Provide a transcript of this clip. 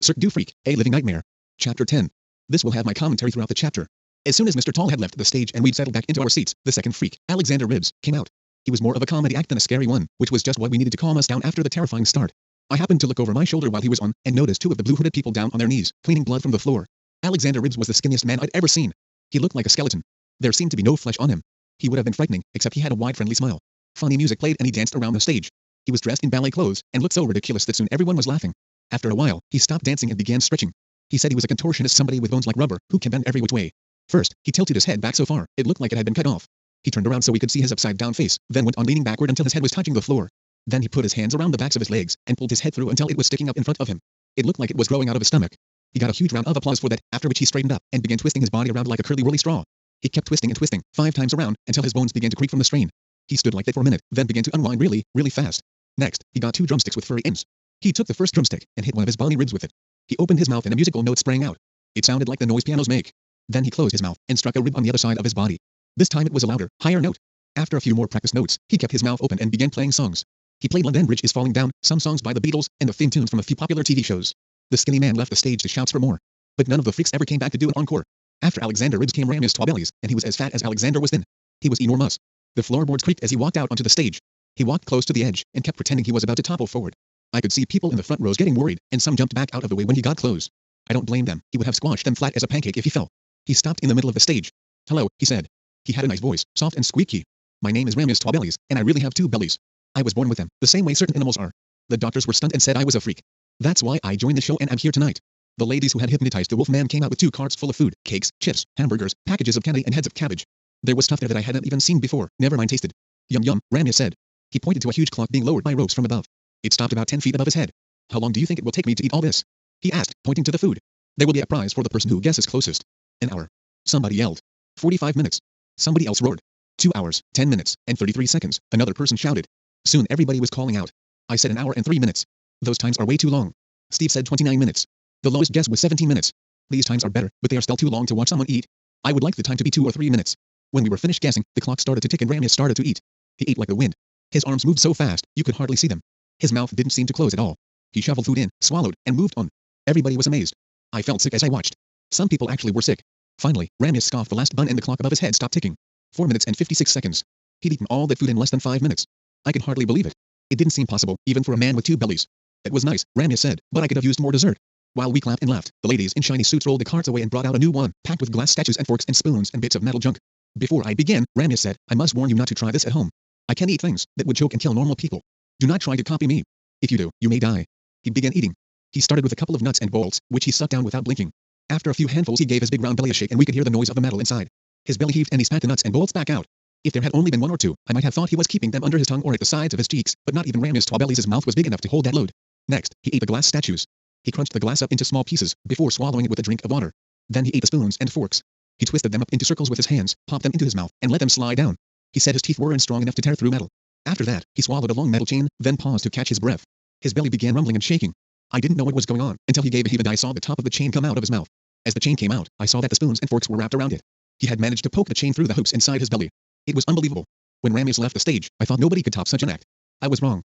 Cirque du Freak, A Living Nightmare. Chapter 10. This will have my commentary throughout the chapter. As soon as Mr. Tall had left the stage and we'd settled back into our seats, the second freak, Alexander Ribs, came out. He was more of a comedy act than a scary one, which was just what we needed to calm us down after the terrifying start. I happened to look over my shoulder while he was on, and noticed two of the blue-hooded people down on their knees, cleaning blood from the floor. Alexander Ribs was the skinniest man I'd ever seen. He looked like a skeleton. There seemed to be no flesh on him. He would have been frightening, except he had a wide friendly smile. Funny music played and he danced around the stage. He was dressed in ballet clothes, and looked so ridiculous that soon everyone was laughing. After a while, he stopped dancing and began stretching. He said he was a contortionist, somebody with bones like rubber, who can bend every which way. First, he tilted his head back so far, it looked like it had been cut off. He turned around so we could see his upside-down face, then went on leaning backward until his head was touching the floor. Then he put his hands around the backs of his legs, and pulled his head through until it was sticking up in front of him. It looked like it was growing out of his stomach. He got a huge round of applause for that, after which he straightened up, and began twisting his body around like a curly-whirly straw. He kept twisting and twisting, 5 times around, until his bones began to creak from the strain. He stood like that for a minute, then began to unwind really, really fast. Next, he got 2 drumsticks with furry ends. He took the first drumstick, and hit one of his bony ribs with it. He opened his mouth and a musical note sprang out. It sounded like the noise pianos make. Then he closed his mouth, and struck a rib on the other side of his body. This time it was a louder, higher note. After a few more practice notes, he kept his mouth open and began playing songs. He played London Bridge is Falling Down, some songs by the Beatles, and the theme tunes from a few popular TV shows. The skinny man left the stage to shout for more. But none of the freaks ever came back to do an encore. After Alexander Ribs came Ramius Twabellies, and he was as fat as Alexander was thin. He was enormous. The floorboards creaked as he walked out onto the stage. He walked close to the edge, and kept pretending he was about to topple forward. I could see people in the front rows getting worried, and some jumped back out of the way when he got close. I don't blame them, he would have squashed them flat as a pancake if he fell. He stopped in the middle of the stage. "Hello," he said. He had a nice voice, soft and squeaky. "My name is Ramius Twabellies, and I really have 2 bellies. I was born with them, the same way certain animals are. The doctors were stunned and said I was a freak. That's why I joined the show and I'm here tonight." The ladies who had hypnotized the wolfman came out with 2 carts full of food, cakes, chips, hamburgers, packages of candy and heads of cabbage. There was stuff there that I hadn't even seen before, never mind tasted. "Yum yum," Ramius said. He pointed to a huge clock being lowered by ropes from above. It stopped about 10 feet above his head. "How long do you think it will take me to eat all this?" he asked, pointing to the food. "There will be a prize for the person who guesses closest." "An hour." Somebody yelled. 45 minutes. Somebody else roared. 2 hours, 10 minutes, and 33 seconds, another person shouted. Soon everybody was calling out. I said an hour and 3 minutes. "Those times are way too long." Steve said 29 minutes. The lowest guess was 17 minutes. "These times are better, but they are still too long to watch someone eat. I would like the time to be 2 or 3 minutes." When we were finished guessing, the clock started to tick and Ramius started to eat. He ate like the wind. His arms moved so fast, you could hardly see them. His mouth didn't seem to close at all. He shoveled food in, swallowed, and moved on. Everybody was amazed. I felt sick as I watched. Some people actually were sick. Finally, Ramius scoffed the last bun and the clock above his head stopped ticking. 4 minutes and 56 seconds. He'd eaten all that food in less than 5 minutes. I could hardly believe it. It didn't seem possible, even for a man with 2 bellies. "It was nice," Ramius said, "but I could have used more dessert." While we clapped and laughed, the ladies in shiny suits rolled the carts away and brought out a new one, packed with glass statues and forks and spoons and bits of metal junk. "Before I begin," Ramius said, "I must warn you not to try this at home. I can eat things that would choke and kill normal people. Do not try to copy me. If you do, you may die." He began eating. He started with a couple of nuts and bolts, which he sucked down without blinking. After a few handfuls he gave his big round belly a shake and we could hear the noise of the metal inside. His belly heaved and he spat the nuts and bolts back out. If there had only been 1 or 2, I might have thought he was keeping them under his tongue or at the sides of his cheeks, but not even Ramius Twabellies' mouth was big enough to hold that load. Next, he ate the glass statues. He crunched the glass up into small pieces, before swallowing it with a drink of water. Then he ate the spoons and forks. He twisted them up into circles with his hands, popped them into his mouth, and let them slide down. He said his teeth weren't strong enough to tear through metal. After that, he swallowed a long metal chain, then paused to catch his breath. His belly began rumbling and shaking. I didn't know what was going on, until he gave a heave and I saw the top of the chain come out of his mouth. As the chain came out, I saw that the spoons and forks were wrapped around it. He had managed to poke the chain through the hoops inside his belly. It was unbelievable. When Ramius left the stage, I thought nobody could top such an act. I was wrong.